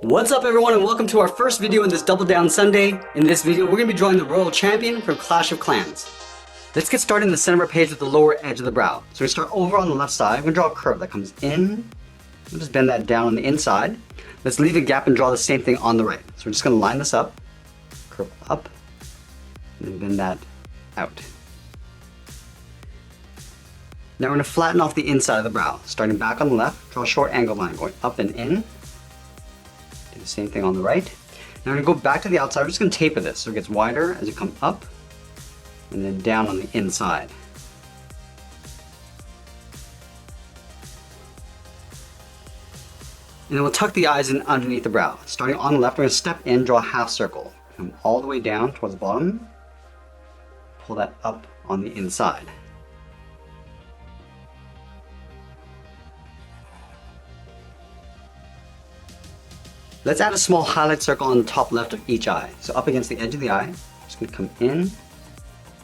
What's up everyone and welcome to our first video in this Double Down Sunday. In this video we're going to be drawing the Royal Champion from Clash of Clans. Let's get started in the center of our page with the lower edge of the brow. So we start over on the left side. We're going to draw a curve that comes in. We'll just bend that down on the inside. Let's leave a gap and draw the same thing on the right. So we're just going to line this up, curve up, and then bend that out. Now we're going to flatten off the inside of the brow. Starting back on the left, draw a short angle line going up and in. Do the same thing on the right. Now we're going to go back to the outside. We're just going to taper this so it gets wider as you come up and then down on the inside. And then we'll tuck the eyes in underneath the brow. Starting on the left, we're going to step in, draw a half circle. Come all the way down towards the bottom. Pull that up on the inside. Let's add a small highlight circle on the top left of each eye. So up against the edge of the eye, just going to come in,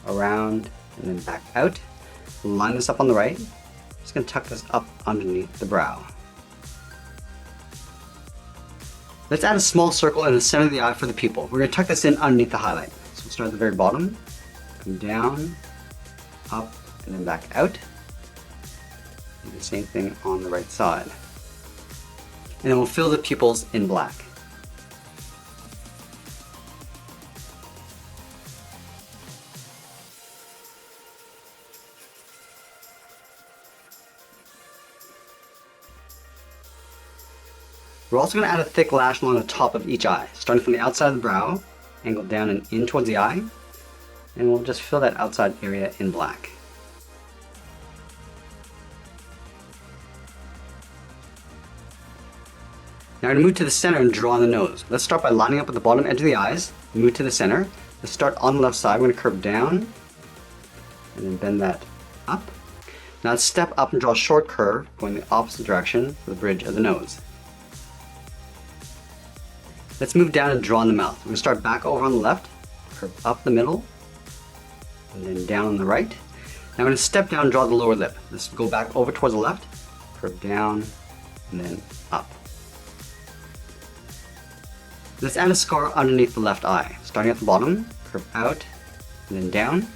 around, and then back out. Line this up on the right. Just going to tuck this up underneath the brow. Let's add a small circle in the center of the eye for the pupil. We're going to tuck this in underneath the highlight. So we'll start at the very bottom, come down, up, and then back out. Do the same thing on the right side. And then we'll fill the pupils in black. We're also going to add a thick lash along the top of each eye, starting from the outside of the brow, angled down and in towards the eye, and we'll just fill that outside area in black. Now we're going to move to the center and draw on the nose. Let's start by lining up at the bottom edge of the eyes, move to the center. Let's start on the left side. We're going to curve down and then bend that up. Now let's step up and draw a short curve going the opposite direction for the bridge of the nose. Let's move down and draw on the mouth. We're going to start back over on the left, curve up the middle, and then down on the right. Now we're going to step down and draw the lower lip. Let's go back over towards the left, curve down, and then up. Let's add a scar underneath the left eye. Starting at the bottom, curve out, and then down.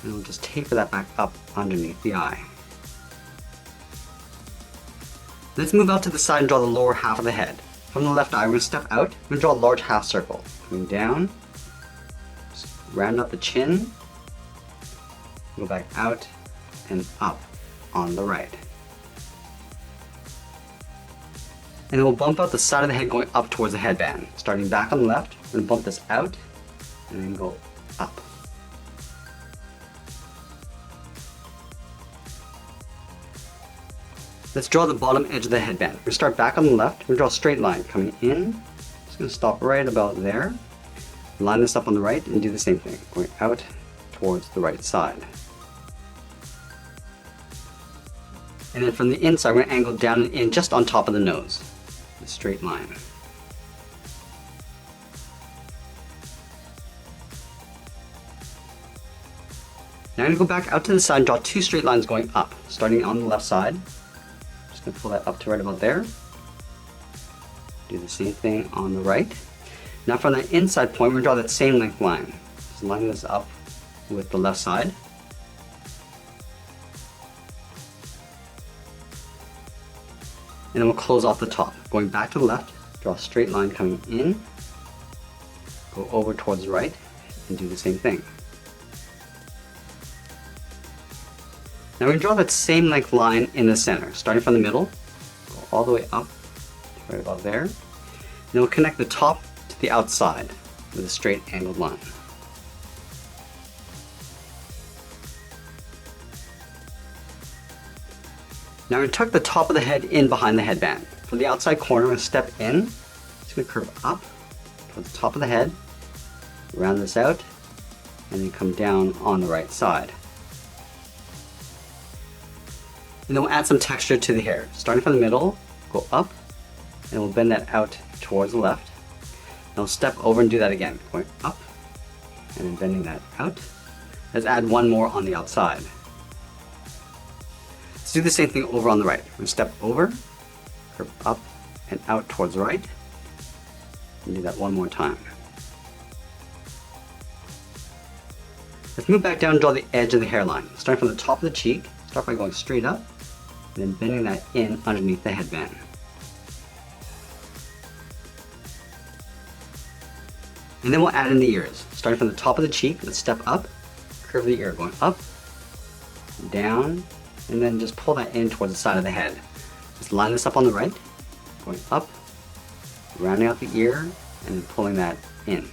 And we'll just taper that back up underneath the eye. Let's move out to the side and draw the lower half of the head. From the left eye, we're going to step out and draw a large half circle. Coming down, just round up the chin, go back out and up on the right. And then we'll bump out the side of the head going up towards the headband. Starting back on the left, we're going to bump this out and then go up. Let's draw the bottom edge of the headband. We're going to start back on the left. We're going to draw a straight line coming in. Just going to stop right about there. Line this up on the right and do the same thing, going out towards the right side. And then from the inside, we're going to angle down and in just on top of the nose. A straight line. Now I'm going to go back out to the side and draw two straight lines going up, starting on the left side. Just going to pull that up to right about there. Do the same thing on the right. Now from the inside point, we're going to draw that same length line. Just line this up with the left side. And then we'll close off the top. Going back to the left, draw a straight line coming in, go over towards the right, and do the same thing. Now we can draw that same length line in the center, starting from the middle, go all the way up, right about there. And then we'll connect the top to the outside with a straight angled line. Now we're going to tuck the top of the head in behind the headband. From the outside corner, we're going to step in. Just going to curve up towards the top of the head, round this out, and then come down on the right side. And then we'll add some texture to the hair. Starting from the middle, go up, and we'll bend that out towards the left. And we'll step over and do that again, going up, and then bending that out. Let's add one more on the outside. Let's do the same thing over on the right. We're going to step over, curve up and out towards the right, And do that one more time. Let's move back down and draw the edge of the hairline. Starting from the top of the cheek, start by going straight up, and then bending that in underneath the headband. And then we'll add in the ears. Starting from the top of the cheek, let's step up, curve the ear, going up, down, and then just pull that in towards the side of the head. Just line this up on the right, going up, rounding out the ear, and then pulling that in.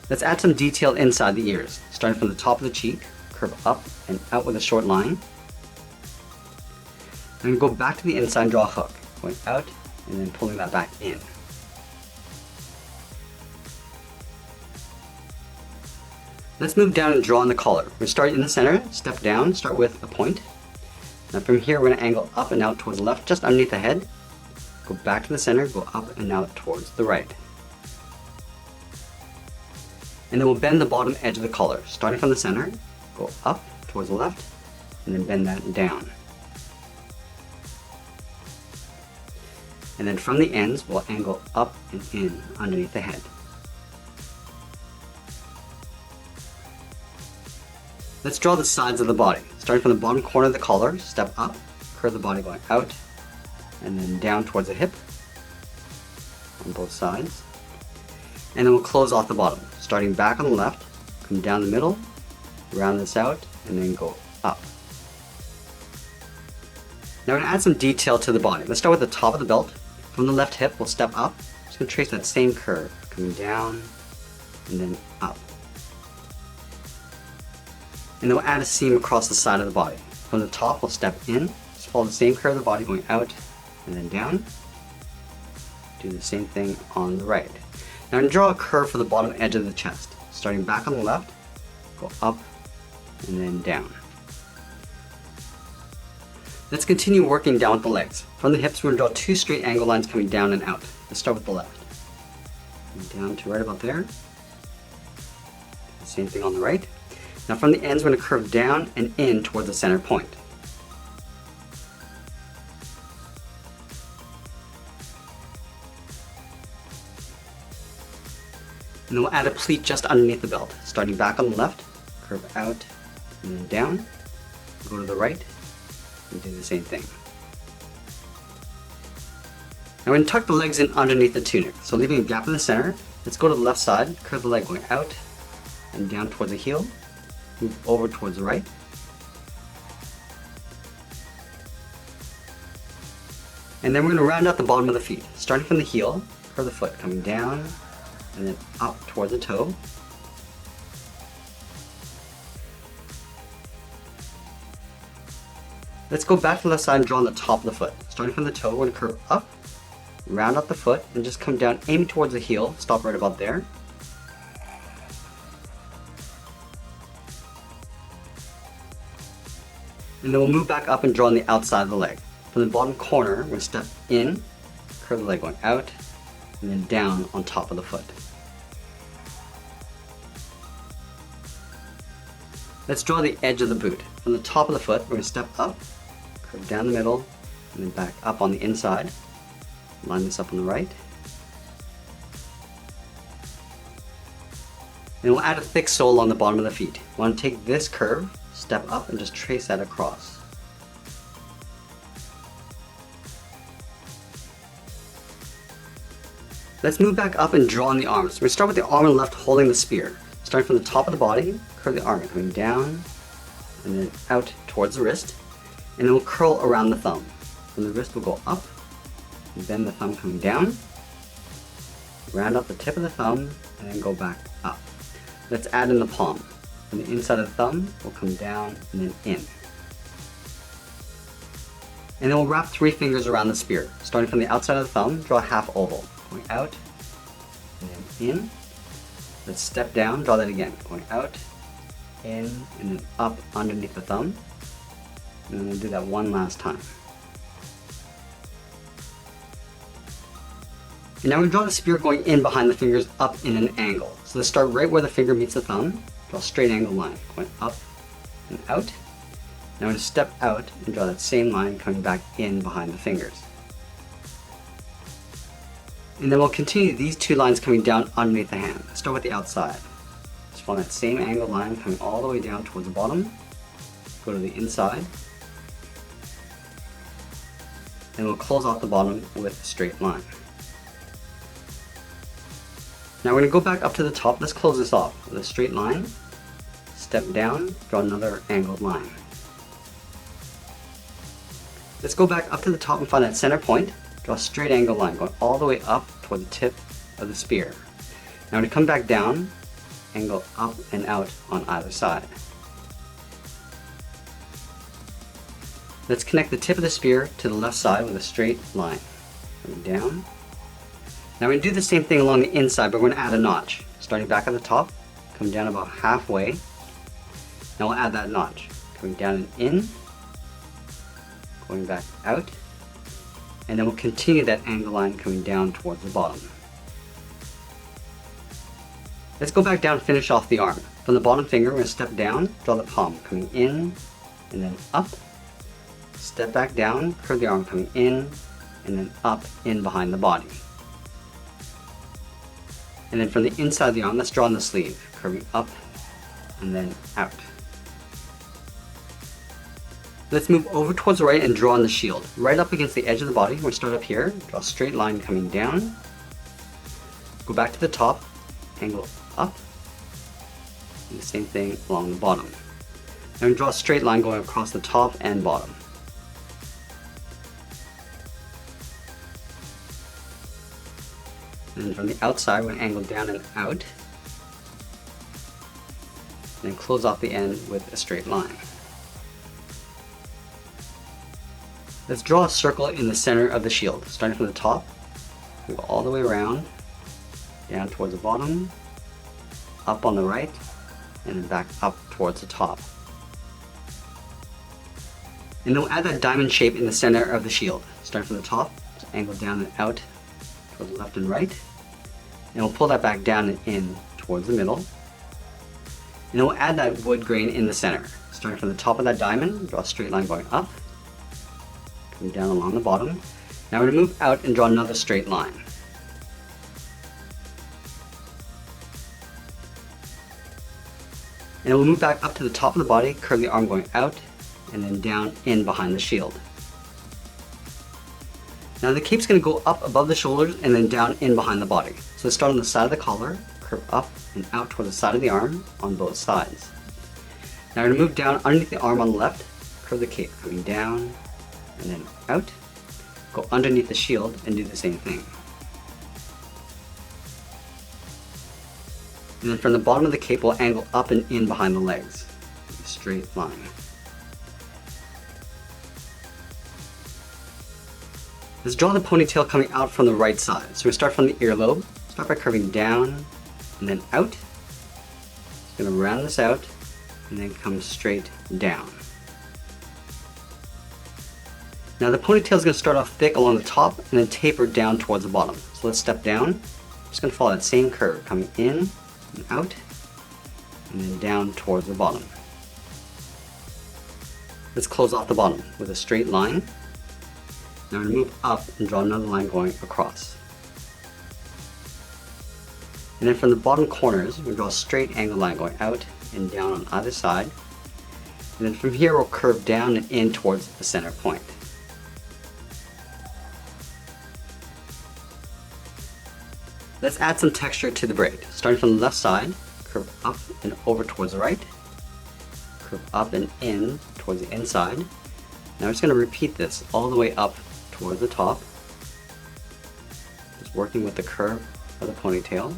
Let's add some detail inside the ears. Starting from the top of the cheek, curve up and out with a short line. And go back to the inside and draw a hook, going out and then pulling that back in. Let's move down and draw in the collar. We're starting in the center, step down, start with a point. Now from here we're going to angle up and out towards the left, just underneath the head. Go back to the center, go up and out towards the right. And then we'll bend the bottom edge of the collar. Starting from the center, go up towards the left, and then bend that down. And then from the ends, we'll angle up and in underneath the head. Let's draw the sides of the body. Starting from the bottom corner of the collar, step up, curve the body going out, and then down towards the hip on both sides. And then we'll close off the bottom. Starting back on the left, come down the middle, round this out, and then go up. Now we're going to add some detail to the body. Let's start with the top of the belt. From the left hip, we'll step up. Just going to trace that same curve, coming down, and then up. And then we'll add a seam across the side of the body. From the top, we'll step in, just follow the same curve of the body going out, and then down. Do the same thing on the right. Now I'm going to draw a curve for the bottom edge of the chest. Starting back on the left, go up and then down. Let's continue working down with the legs. From the hips, we're going to draw two straight angle lines coming down and out. Let's start with the left. Down to right about there. Same thing on the right. Now from the ends, we're going to curve down and in towards the center point. And then we'll add a pleat just underneath the belt. Starting back on the left, curve out and then down, go to the right, and do the same thing. Now we're going to tuck the legs in underneath the tunic. So leaving a gap in the center, let's go to the left side, curve the leg going out and down towards the heel, move over towards the right. And then we're going to round out the bottom of the feet. Starting from the heel, curve the foot, coming down, and then up towards the toe. Let's go back to the left side and draw on the top of the foot. Starting from the toe, we're going to curve up, round out the foot, and just come down, aiming towards the heel, stop right about there. And then we'll move back up and draw on the outside of the leg. From the bottom corner, we're going to step in, curve the leg going out, and then down on top of the foot. Let's draw the edge of the boot. From the top of the foot, we're going to step up, curve down the middle, and then back up on the inside. Line this up on the right. And we'll add a thick sole on the bottom of the feet. We want to take this curve, step up, and just trace that across. Let's move back up and draw on the arms. We're going to start with the arm on the left holding the spear. Starting from the top of the body, curve the arm, coming down, and then out towards the wrist. And then we'll curl around the thumb. From the wrist, we'll go up, and bend the thumb coming down, round up the tip of the thumb, and then go back up. Let's add in the palm. From the inside of the thumb, we'll come down and then in. And then we'll wrap 3 fingers around the spear. Starting from the outside of the thumb, draw a half oval. Going out, and then in. Let's step down, draw that again. Going out, in, and then up underneath the thumb. And then we'll do that one last time. And now we draw the spear going in behind the fingers up in an angle. So let's start right where the finger meets the thumb. Draw a straight angle line, going up and out. Now we're going to step out and draw that same line coming back in behind the fingers. And then we'll continue these two lines coming down underneath the hand. Start with the outside. Just follow that same angled line coming all the way down towards the bottom. Go to the inside. And we'll close off the bottom with a straight line. Now we're going to go back up to the top. Let's close this off with a straight line. Step down, draw another angled line. Let's go back up to the top and find that center point. Draw a straight angled line going all the way up toward the tip of the spear. Now when you come back down, angle up and out on either side. Let's connect the tip of the spear to the left side with a straight line. Coming down. Now we're going to do the same thing along the inside, but we're going to add a notch. Starting back at the top, come down about halfway. Now we'll add that notch. Coming down and in, going back out, and then we'll continue that angle line coming down towards the bottom. Let's go back down and finish off the arm. From the bottom finger, we're going to step down, draw the palm, coming in, and then up. Step back down, curve the arm coming in, and then up in behind the body. And then from the inside of the arm, let's draw on the sleeve, curving up and then out. Let's move over towards the right and draw on the shield. Right up against the edge of the body, we're going to start up here, draw a straight line coming down, go back to the top, angle up, and the same thing along the bottom. And draw a straight line going across the top and bottom. And from the outside, we're going to angle down and out, and then close off the end with a straight line. Let's draw a circle in the center of the shield. Starting from the top, we go all the way around, down towards the bottom, up on the right, and then back up towards the top. And then we'll add that diamond shape in the center of the shield. Starting from the top, just angle down and out towards the left and right. And we'll pull that back down and in towards the middle. And then we'll add that wood grain in the center. Starting from the top of that diamond, draw a straight line going up, coming down along the bottom. Now we're going to move out and draw another straight line. And we'll move back up to the top of the body, curve the arm going out, and then down in behind the shield. Now the cape's going to go up above the shoulders and then down in behind the body. So let's start on the side of the collar, curve up and out toward the side of the arm on both sides. Now we're going to move down underneath the arm on the left, curve the cape, going down and then out, go underneath the shield and do the same thing. And then from the bottom of the cape, we'll angle up and in behind the legs. A straight line. Let's draw the ponytail coming out from the right side. So we start from the earlobe, start by curving down and then out. Just going to round this out and then come straight down. Now the ponytail is going to start off thick along the top and then taper down towards the bottom. So let's step down. Just going to follow that same curve, coming in and out and then down towards the bottom. Let's close off the bottom with a straight line. Now we're going to move up and draw another line going across. And then from the bottom corners, we'll draw a straight angled line going out and down on either side. And then from here, we'll curve down and in towards the center point. Let's add some texture to the braid. Starting from the left side, curve up and over towards the right, curve up and in towards the inside. Now we're just going to repeat this all the way up towards the top, just working with the curve of the ponytail.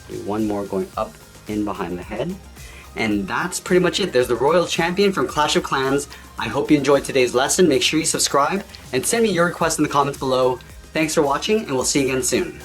Do one more going up in behind the head. And that's pretty much it. There's the Royal Champion from Clash of Clans. I hope you enjoyed today's lesson. Make sure you subscribe and send me your requests in the comments below. Thanks for watching, and we'll see you again soon.